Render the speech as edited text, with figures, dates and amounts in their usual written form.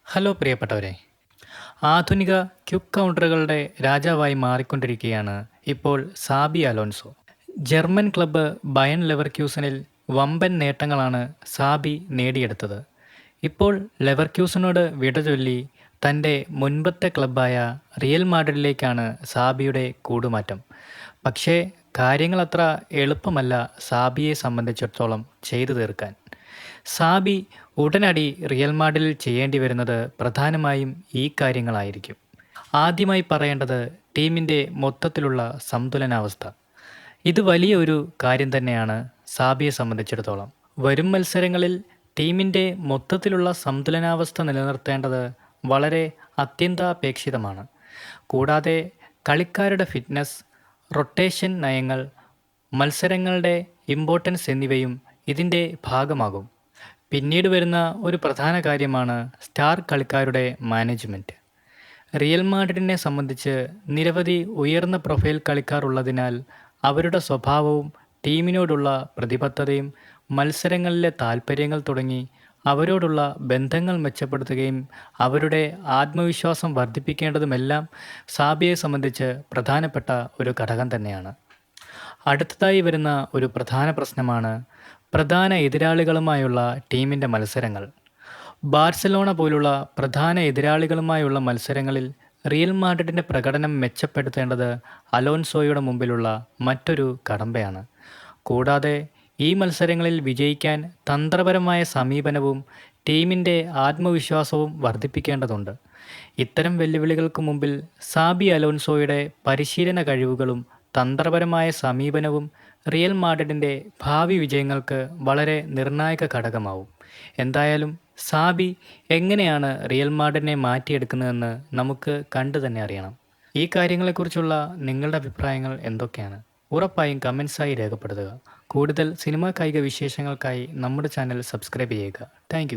Hello പ്രിയപ്പെട്ടവരെ, ആധുനിക quick കൗണ്ടറുകളുടെ രാജാവായി മാറിക്കൊണ്ടിരിക്കുകയാണ് ഇപ്പോൾ Xabi Alonso. German club Bayer ലെവർക്യൂസനിൽ വമ്പൻ നേട്ടങ്ങളാണ് സാബി നേടിയെടുത്തത്. ഇപ്പോൾ ലെവർക്യൂസനോട് വിട ചൊല്ലി തൻ്റെ മുൻപത്തെ ക്ലബ്ബായ റിയൽ മാഡ്രിഡിലേക്കാണ് സാബിയുടെ കൂടുമാറ്റം. പക്ഷേ കാര്യങ്ങളത്ര എളുപ്പമല്ല സാബിയെ സംബന്ധിച്ചിടത്തോളം ചെയ്തു തീർക്കാൻ. സാബി ഉടനടി റിയൽ മാഡ്രിഡിൽ ചെയ്യേണ്ടി വരുന്നത് പ്രധാനമായും ഈ കാര്യങ്ങളായിരിക്കും. ആദ്യമായി പറയേണ്ടത് ടീമിൻ്റെ മൊത്തത്തിലുള്ള സന്തുലനാവസ്ഥ. ഇത് വലിയ ഒരു കാര്യം തന്നെയാണ് സാബിയെ സംബന്ധിച്ചിടത്തോളം. വരും മത്സരങ്ങളിൽ ടീമിൻ്റെ മൊത്തത്തിലുള്ള സന്തുലനാവസ്ഥ നിലനിർത്തേണ്ടത് വളരെ അത്യന്താപേക്ഷിതമാണ്. കൂടാതെ കളിക്കാരുടെ ഫിറ്റ്നസ്, റൊട്ടേഷൻ നയങ്ങൾ, മത്സരങ്ങളുടെ ഇമ്പോർട്ടൻസ് എന്നിവയും ഇതിൻ്റെ ഭാഗമാകും. പിന്നീട് വരുന്ന ഒരു പ്രധാന കാര്യമാണ് സ്റ്റാർ കളിക്കാരുടെ മാനേജ്മെൻറ്റ്. റിയൽ മാഡ്രിഡിനെ സംബന്ധിച്ച് നിരവധി ഉയർന്ന പ്രൊഫൈൽ കളിക്കാർ ഉള്ളതിനാൽ അവരുടെ സ്വഭാവവും ടീമിനോടുള്ള പ്രതിബദ്ധതയും മത്സരങ്ങളിലെ താൽപ്പര്യങ്ങൾ തുടങ്ങി അവരോടുള്ള ബന്ധങ്ങൾ മെച്ചപ്പെടുത്തുകയും അവരുടെ ആത്മവിശ്വാസം വർദ്ധിപ്പിക്കേണ്ടതുമെല്ലാം സാബിയെ സംബന്ധിച്ച് പ്രധാനപ്പെട്ട ഒരു ഘടകം തന്നെയാണ്. അടുത്തതായി വരുന്ന ഒരു പ്രധാന പ്രശ്നമാണ് പ്രധാന എതിരാളികളുമായുള്ള ടീമിൻ്റെ മത്സരങ്ങൾ. ബാർസലോണ പോലുള്ള പ്രധാന എതിരാളികളുമായുള്ള മത്സരങ്ങളിൽ റിയൽ മാഡ്രിഡിൻ്റെ പ്രകടനം മെച്ചപ്പെടുത്തേണ്ടത് അലോൺസോയുടെ മുമ്പിലുള്ള മറ്റൊരു കടമ്പയാണ്. കൂടാതെ ഈ മത്സരങ്ങളിൽ വിജയിക്കാൻ തന്ത്രപരമായ സമീപനവും ടീമിൻ്റെ ആത്മവിശ്വാസവും വർദ്ധിപ്പിക്കേണ്ടതുണ്ട്. ഇത്തരം വെല്ലുവിളികൾക്ക് മുമ്പിൽ സാബി അലോൺസോയുടെ പരിശീലന കഴിവുകളും തന്ത്രപരമായ സമീപനവും റിയൽ മാഡ്രിഡിൻ്റെ ഭാവി വിജയങ്ങൾക്ക് വളരെ നിർണായക ഘടകമാവും. എന്തായാലും സാബി എങ്ങനെയാണ് റിയൽ മാഡ്രിഡിനെ മാറ്റിയെടുക്കുന്നതെന്ന് നമുക്ക് കണ്ടു തന്നെ അറിയണം. ഈ കാര്യങ്ങളെക്കുറിച്ചുള്ള നിങ്ങളുടെ അഭിപ്രായങ്ങൾ എന്തൊക്കെയാണ്? ഉറപ്പായും കമൻസായി രേഖപ്പെടുത്തുക. കൂടുതൽ സിനിമാ കായിക വിശേഷങ്ങൾക്കായി നമ്മുടെ ചാനൽ സബ്സ്ക്രൈബ് ചെയ്യുക. താങ്ക്